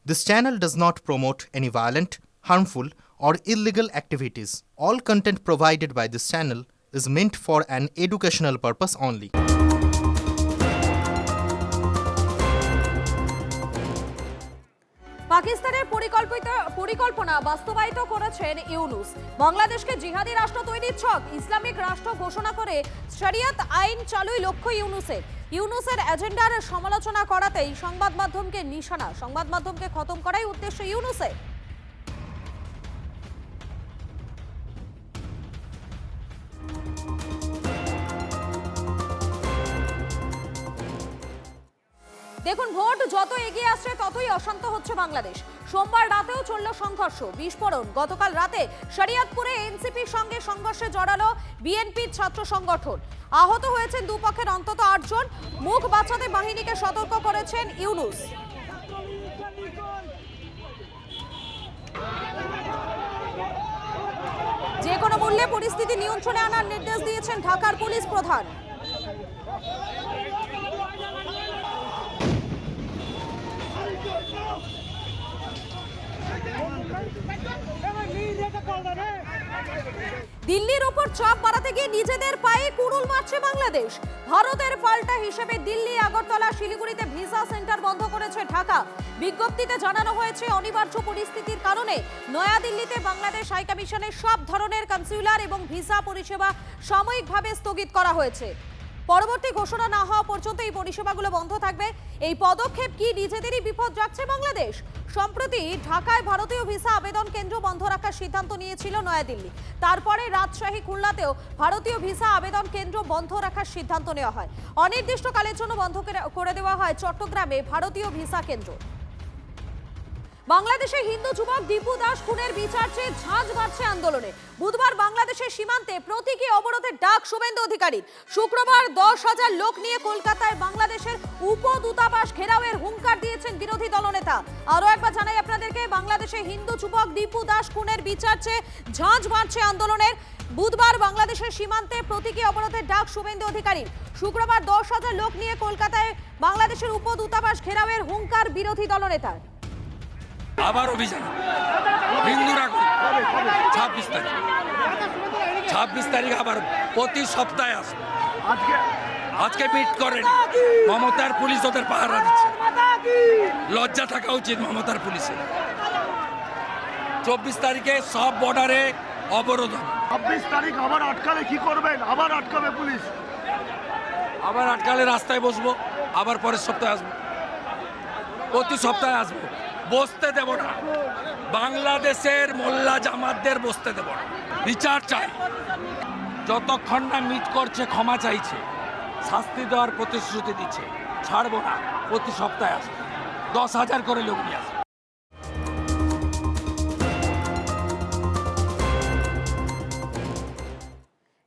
This channel does not promote any violent, harmful, or illegal activities. All content provided by this channel is meant for an educational purpose only. পাকিস্তানের পরিকল্পনা বাস্তবায়িত করেছেন ইউনূস। বাংলাদেশকে জিহাদি রাষ্ট্র তৈরির ছক, ইসলামিক রাষ্ট্র ঘোষণা করে শরিয়ত আইন চালুই লক্ষ্য ইউনূসের এজেন্ডার সমালোচনা করাতেই সংবাদ মাধ্যমকে নিশানা, সংবাদ মাধ্যমকে খতম করাই উদ্দেশ্য ইউনূসের। দেখুন, ভোট যত এগিয়ে আসছে ততই অশান্ত হচ্ছে বাংলাদেশ। সোমবার রাতেও চলল সংঘর্ষ, বিস্ফোরণ। গতকাল রাতে শরিয়তপুরে এনসিপির সঙ্গে সংঘর্ষে জড়ালো বিএনপির ছাত্র সংগঠন। আহত হয়েছেন দুপক্ষের অন্তত ৮ জন। মুখ বাঁচাতে বাহিনীকে সতর্ক করেছেন ইউনূস। যে কোনো মূল্যে পরিস্থিতি নিয়ন্ত্রণে আনার নির্দেশ দিয়েছেন ঢাকার পুলিশ প্রধান। দিল্লির ওপর চাপ বাড়াতে গিয়ে নিজেদের পায়ে কুড়ুল মারছে বাংলাদেশ। ভারতের পাল্টা হিসেবে দিল্লি, আগরতলা, শিলিগুড়িতে ভিসা সেন্টার বন্ধ করেছে ঢাকা। বিজ্ঞপ্তিতে জানানো হয়েছে অনিবার্য পরিস্থিতির কারণে নয়াদিল্লিতে বাংলাদেশ হাইকমিশনের সব ধরনের কনস্যুলার এবং ভিসা পরিষেবা সাময়িকভাবে স্থগিত করা হয়েছে। পরবর্তী ঘোষণা না হওয়া পর্যন্ত এই পরিষেবাগুলো বন্ধ থাকবে। এই পদক্ষেপ কি নিজেদেরই বিপদ রাখছে বাংলাদেশ? সম্প্রতি ঢাকায় ভারতীয় ভিসা আবেদন কেন্দ্র বন্ধ রাখার সিদ্ধান্ত নিয়েছিল নয়াদিল্লি। তারপরে রাজশাহী, খুলনাতেও ভারতীয় ভিসা আবেদন কেন্দ্র বন্ধ রাখার সিদ্ধান্ত নেওয়া হয়। অনির্দিষ্টকালের জন্য বন্ধ করে দেওয়া হয় চট্টগ্রামে ভারতীয় ভিসা কেন্দ্র। বাংলাদেশে হিন্দু যুবক দীপু দাস খুনের বিচার চেয়ে ঝাঁঝ বাড়ছে আন্দোলনে। বুধবার বাংলাদেশের সীমান্তে প্রতীকী অবরোধের ডাক শুভেন্দু অধিকারীর। শুক্রবার 10,000 লোক নিয়ে কলকাতায় বাংলাদেশের উপদূতাবাস ঘেরাওয়ের হুঙ্কার দিয়েছেন বিরোধী দলনেতা। আরও একবার জানাই আপনাদেরকে, বাংলাদেশে হিন্দু যুবক দীপু দাস খুনের বিচার চেয়ে ঝাঁঝ বাড়ছে আন্দোলনের। বুধবার বাংলাদেশের সীমান্তে প্রতীকী অবরোধের ডাক শুভেন্দু অধিকারীর। শুক্রবার 10,000 লোক নিয়ে কলকাতায় বাংলাদেশের উপদূতাবাস ঘেরাওয়ের হুঙ্কার বিরোধী দলনেতার। আবার অভিযান হিন্দুরা 26 তারিখ আবার প্রতি সপ্তাহে আসবে। আজকে মিট করেন, মমতার পুলিশ ওদের পাহারা দিচ্ছে। লজ্জা থাকা উচিত মমতার পুলিশের। 24 তারিখে সব বর্ডারে অবরোধ। 26 তারিখ আবার আটকালে কি করবেন? আবার আটকাবে পুলিশ। আবার আটকালে রাস্তায় বসবো, আবার পরের সপ্তাহে আসবো, প্রতি সপ্তাহে আসবো। বসতে দেব না, বাংলাদেশের মোল্লা জামাতদের বসতে দেব না। বিচার চাই। যতক্ষণ না মিট করছে, ক্ষমা চাইছে, শাস্তি দেওয়ার প্রতিশ্রুতি দিচ্ছে, ছাড়বো না। প্রতি সপ্তাহে আসবো, 10,000 করে লোক নিয়ে আসবো।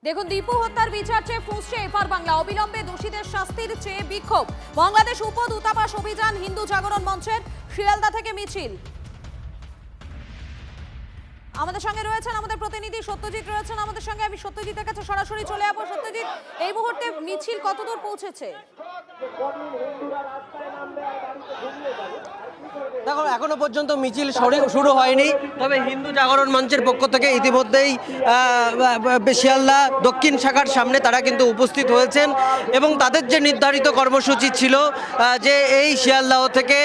দেখুন, দীপু হত্যার বিচার চেয়ে ফুঁসছে এপার বাংলা। অবিলম্বে দোষীদের শাস্তির চেয়ে বিক্ষোভ। বাংলাদেশ উপদূতাবাস অভিযান, হিন্দু জাগরণ মঞ্চের। শিয়ালদা থেকে মিছিল। আমাদের সঙ্গে রয়েছেন আমাদের প্রতিনিধি সত্যজিৎ রয়েছেন আমাদের সঙ্গে। আমি সত্যজিতের কাছে সরাসরি চলে যাবো। সত্যজিৎ, এই মুহূর্তে মিছিল কতদূর পৌঁছেছে? দেখো, এখনো পর্যন্ত মিছিল শুরু হয়নি, তবে হিন্দু জাগরণ মঞ্চের পক্ষ থেকে ইতিমধ্যেই শিয়ালদা দক্ষিণ শাখার সামনে তারা কিন্তু উপস্থিত হয়েছেন এবং তাদের যে নির্ধারিত কর্মসূচি ছিল যে এই শিয়ালদাহ থেকে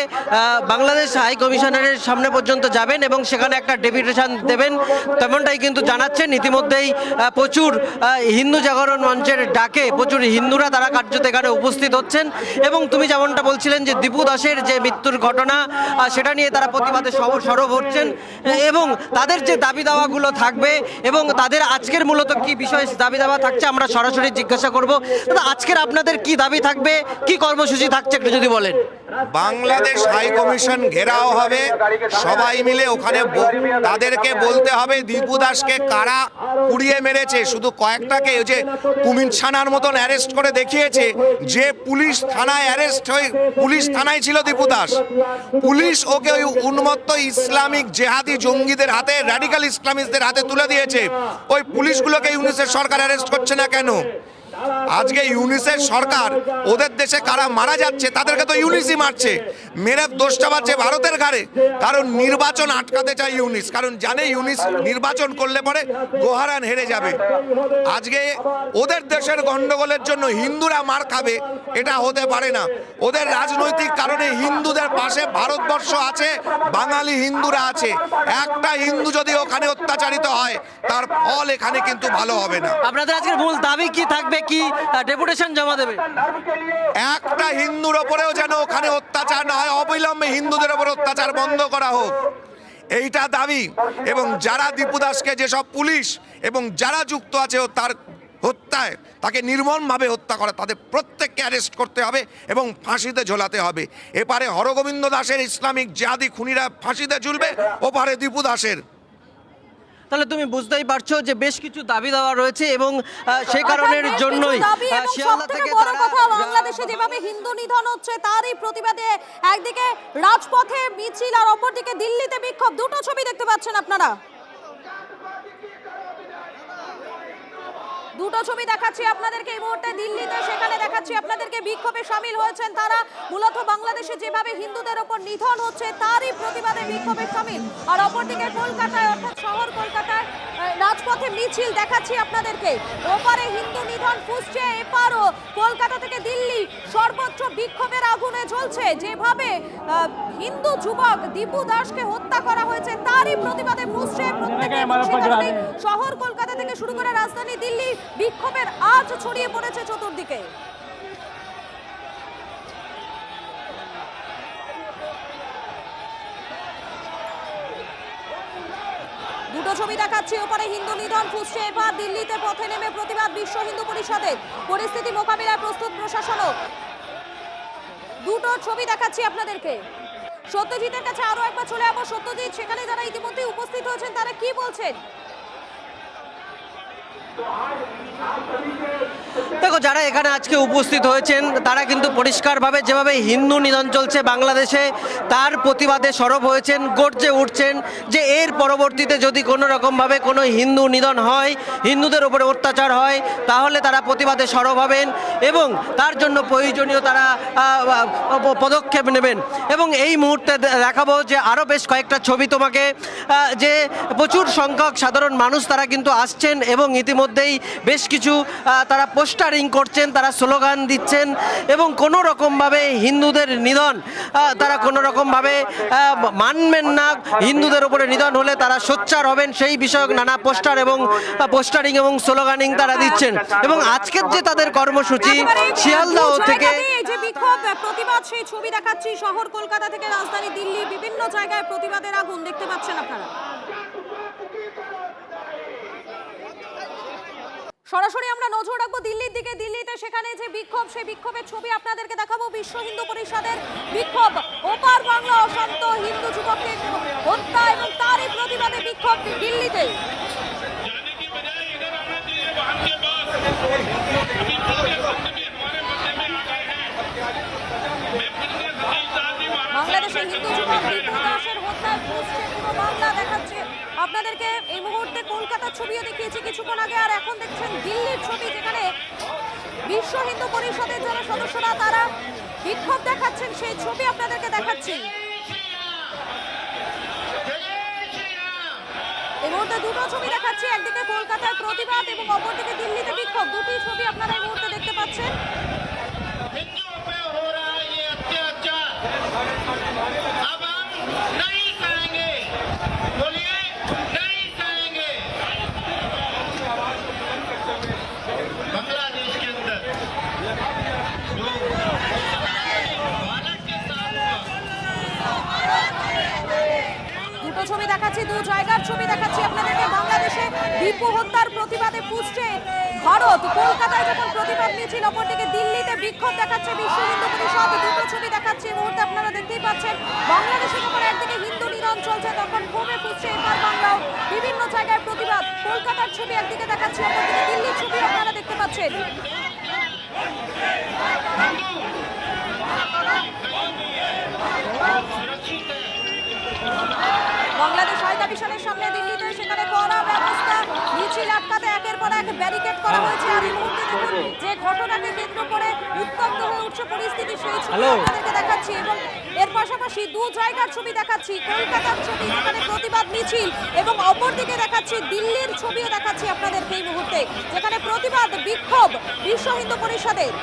বাংলাদেশ হাই কমিশনারের সামনে পর্যন্ত যাবেন এবং সেখানে একটা ডেপুটেশন দেবেন, তেমনটাই কিন্তু জানাচ্ছেন। ইতিমধ্যেই প্রচুর হিন্দু জাগরণ মঞ্চের ডাকে প্রচুর হিন্দুরা তারা কার্যত এখানে উপস্থিত হচ্ছেন এবং তুমি যেমনটা বলছিলেন যে দীপু দাসের যে মৃত্যুর ঘটনা, সেটা নিয়ে তারা প্রতিবাদে সরব হচ্ছেন এবং তাদের যে দাবি দাওয়াগুলো থাকবে এবং তাদের আজকের মূলত কি বিষয় দাবি দাওয়া থাকছে আমরা সরাসরি জিজ্ঞাসা করব। আজকের আপনাদের কি দাবি থাকবে, কি কর্মসূচি থাকছে একটু যদি বলেন। বাংলাদেশ হাই কমিশন ঘেরাও হবে, সবাই মিলে ওখানে তাদেরকে বলতে হবে দীপু দাসকে কারা পুড়িয়ে মেরেছে। শুধু কয়েকটাকে যে কুমির ছানার মতন অ্যারেস্ট করে দেখিয়েছে, যে পুলিশ থানায় অ্যারেস্ট হয়ে পুলিশ থানায় ছিল দীপু দাস, পুলিশ ওকে ওই উন্মত্ত ইসলামিক জেহাদি জঙ্গিদের হাতে, র্যাডিক্যাল ইসলামিস্টদের হাতে তুলে দিয়েছে। ওই পুলিশগুলোকে ইউনিসেফ সরকার অ্যারেস্ট করছে না কেন? আজকে ইউনিসের সরকার ওদের দেশে কারা মারা যাচ্ছে তাদেরকে তো ইউনিসই মারছে, মেরে দোষটা পাচ্ছে ভারতের ঘাড়ে। কারণ নির্বাচন আটকাতে চায় ইউনিস, কারণ জানে ইউনিস নির্বাচন করলে পরে গোহারান হেরে যাবে। আজকে ওদের দেশের গন্ডগোলের জন্য হিন্দুরা মার খাবে, এটা হতে পারে না। ওদের রাজনৈতিক কারণে হিন্দুদের পাশে ভারতবর্ষ আছে, বাঙালি হিন্দুরা আছে। একটা হিন্দু যদি ওখানে অত্যাচারিত হয় তার ফল এখানে কিন্তু ভালো হবে না। আপনাদের আজকের মূল দাবি কি থাকবে, কি ডেপুটেশন জমা দেবে? একটা হিন্দুর ওপরেও যেন ওখানে অত্যাচার না হয়, অবিলম্বে হিন্দুদের ওপর অত্যাচার বন্ধ করা হোক, এইটা দাবি। এবং যারা দীপু দাসকে, যেসব পুলিশ এবং যারা যুক্ত আছে তার হত্যায়, তাকে নির্মমভাবে হত্যা করা, তাদের প্রত্যেককে অ্যারেস্ট করতে হবে এবং ফাঁসিতে ঝোলাতে হবে। এপারে হরগোবিন্দ দাসের ইসলামিক জিহাদি খুনিরা ফাঁসিতে ঝুলবে, ওপারে দীপু দাসের। তাহলে তুমি বুঝতেই পারছো যে বেশ কিছু দাবি দেওয়া রয়েছে এবং সেই কারণের জন্যই শিয়ালদা থেকে বড় কথা, বাংলাদেশে যেভাবে হিন্দু নিধন হচ্ছে তারই প্রতিবাদে একদিকে রাজপথে মিছিল আর অপরদিকে দিল্লিতে বিক্ষোভ। দুটো ছবি দেখতে পাচ্ছেন আপনারা, দুটো ছবি দেখাচ্ছি আপনাদেরকে এই মুহূর্তে দিল্লিতে। সেখানে দেখাচ্ছি আপনাদেরকে বিক্ষোভে সামিল হয়েছেন তারা। মূলত বাংলাদেশে যেভাবে হিন্দুদের ওপর নিধন হচ্ছে তারই প্রতিবাদে বিক্ষোভে সামিল। আর অপরদিকে কলকাতায়, অর্থাৎ শহর কলকাতায় রাজপথে মিছিল দেখাচ্ছি আপনাদেরকে। ওপারে হিন্দু নিধন ফুসছে, এপারও কলকাতা থেকে দিল্লি সর্বোচ্চ বিক্ষোভের আগুনে জ্বলছে। যেভাবে হিন্দু যুবক দীপু দাসকে হত্যা করা হয়েছে তারই প্রতিবাদে ফুসছে প্রত্যেকে। শহর কলকাতা থেকে শুরু করে রাজধানী দিল্লি বিক্ষোভের আজ ছড়িয়ে পড়েছে চতুর্দিকে। দুটো ছবি দেখাচ্ছি, ওপারে হিন্দু নিধন ফুসছে, এবার দিল্লিতে পথে নেমে প্রতিবাদ বিশ্ব হিন্দু পরিষদের। পরিস্থিতি মোকাবিলায় প্রস্তুত প্রশাসনও। দুটো ছবি দেখাচ্ছি আপনাদেরকে। সত্যজিতের কাছে আরো একবার চলে যাবো। সত্যজিৎ, সেখানে যারা ইতিমধ্যে উপস্থিত হয়েছেন তারা কি বলছেন? দেখো, যারা এখানে আজকে উপস্থিত হয়েছেন তারা কিন্তু পরিষ্কারভাবে যেভাবে হিন্দু নিধন চলছে বাংলাদেশে তার প্রতিবাদে সরব হয়েছেন, গর্জে উঠছেন যে এর পরবর্তীতে যদি কোনো রকমভাবে কোনো হিন্দু নিধন হয়, হিন্দুদের উপরে অত্যাচার হয়, তাহলে তারা প্রতিবাদে সরব হবেন এবং তার জন্য প্রয়োজনীয় তারা পদক্ষেপ নেবেন। এবং এই মুহূর্তে দেখাবো যে আরও বেশ কয়েকটা ছবি তোমাকে, যে প্রচুর সংখ্যক সাধারণ মানুষ তারা কিন্তু আসছেন এবং ইতিমধ্যেই বেশ কিছু তারা পোস্টারিং করছেন, তারা স্লোগান দিচ্ছেন এবং কোনো রকমভাবে হিন্দুদের নিধন তারা কোনো রকমভাবে মানবেন না। হিন্দুদের উপরে নিধন হলে তারা সোচ্চার হবেন, সেই বিষয়ক নানা পোস্টার এবং পোস্টারিং এবং স্লোগানিং তারা দিচ্ছেন। এবং আজকের যে তাদের কর্মসূচি শিয়ালদাহ থেকে যে বিক্ষোভ প্রতিবাদ, সেই ছবি দেখাচ্ছি শহর কলকাতা থেকে রাজধানী দিল্লি, বিভিন্ন জায়গায় প্রতিবাদের আগুন দেখতে পাচ্ছেন আপনারা। সরাসরি আমরা নজর রাখবো দিল্লির দিকে। দিল্লিতে সেখানে যে বিক্ষোভ, সেই বিক্ষোভের ছবি আপনাদেরকে দেখাবো। বিশ্ব হিন্দু পরিষদের বিক্ষোভ, ওপার বাংলা অশান্ত হিন্দু যুবককে হত্যা এবং তারই প্রতিবাদে বিক্ষোভ দিল্লিতে। বাংলাদেশে হিন্দু যুবক দীপু দাসের হত্যায় ফুসছে পুরো বাংলা দেখাচ্ছে আপনাদেরকে। এই মুহূর্তে কলকাতার ছবিও দেখিয়েছি কিছুক্ষণ আগে, আর এখন দেখছেন দিল্লির ছবি, যেখানে বিশ্ব হিন্দু পরিষদের যারা সদস্যরা তারা বিক্ষোভ দেখাচ্ছেন, সেই ছবি আপনাদেরকে দেখাচ্ছি। এই মুহূর্তে দুটো ছবি দেখাচ্ছি, একদিকে কলকাতায় প্রতিবাদ এবং অপরদিকে দিল্লিতে বিক্ষোভ। দুটি ছবি আপনারা এই মুহূর্তে দেখতে পাচ্ছেন। ছবি দেখাচ্ছি, দু জায়গার ছবি দেখাচ্ছি আপনাদেরকে। বাংলাদেশে দীপু হত্যার প্রতিবাদে ফুসছে ভারত। কলকাতায় যখন প্রতিবাদ মিছিল, অপরদিকে দিল্লিতে বিক্ষোভ দেখাচ্ছে বিশ্ব হিন্দু পরিষদ। দুটো ছবি দেখাচ্ছি এই মুহূর্তে, আপনারা দেখতেই পাচ্ছেন। বাংলাদেশে যখন একদিকে হিন্দু নিধন চলছে তখন ক্ষোভে ফুসছে এবার বাংলাও। বিভিন্ন জায়গায় প্রতিবাদ। কলকাতার ছবি একদিকে দেখাচ্ছি, অপরদিকে দিল্লির ছবি আপনারা দেখতে পাচ্ছেন। বাংলাদেশ হাই কমিশনের সামনে দিল্লিতে সেখানে কড়া ব্যবস্থা, মিছিল আটকাতে একের পর এক ব্যারিকেড করা হয়েছে। আর এই মুহূর্তে দেখুন যে ঘটনাকে কেন্দ্র করে উত্তপ্ত হয়ে উঠছে পরিস্থিতি, সেই ছবি আপনাদেরকে দেখাচ্ছি এবং এর পাশাপাশি দু জায়গার ছবি দেখাচ্ছি। কলকাতার ছবি যেখানে প্রতিবাদ মিছিল এবং অপরদিকে দেখাচ্ছি দিল্লির ছবিও দেখাচ্ছি আপনাদেরকে এই মুহূর্তে, যেখানে প্রতিবাদ বিক্ষোভ বিশ্ব হিন্দু পরিষদের।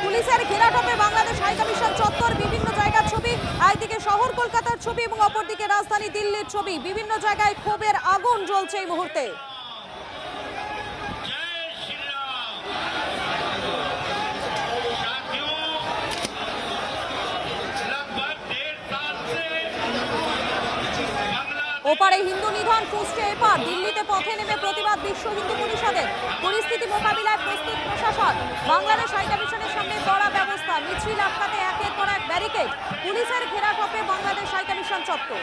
পুলিশের ঘেরাটোপে বাংলাদেশ হাইকমিশন চত্বর, বিভিন্ন জায়গার ছবি, একদিকে শহর কলকাতার ছবি এবং অপরদিকে রাজধানী দিল্লির ছবি। বিভিন্ন জায়গায় ক্ষোভের আগুন জ্বলছে এই মুহূর্তে। ওপারে হিন্দু নিধন ফুসছে এপার, দিল্লিতে পথে নেমে প্রতিবাদ বিশ্ব হিন্দু পরিষদের। পরিস্থিতি মোকাবিলায় প্রস্তুত প্রশাসন, বাংলাদেশ হাইকমিশনের সামনে কড়া ব্যবস্থা, মিছিল আটকাতে একের পর এক ব্যারিকেড, পুলিশের ঘেরাটোপে বাংলাদেশ হাইকমিশন চত্বর।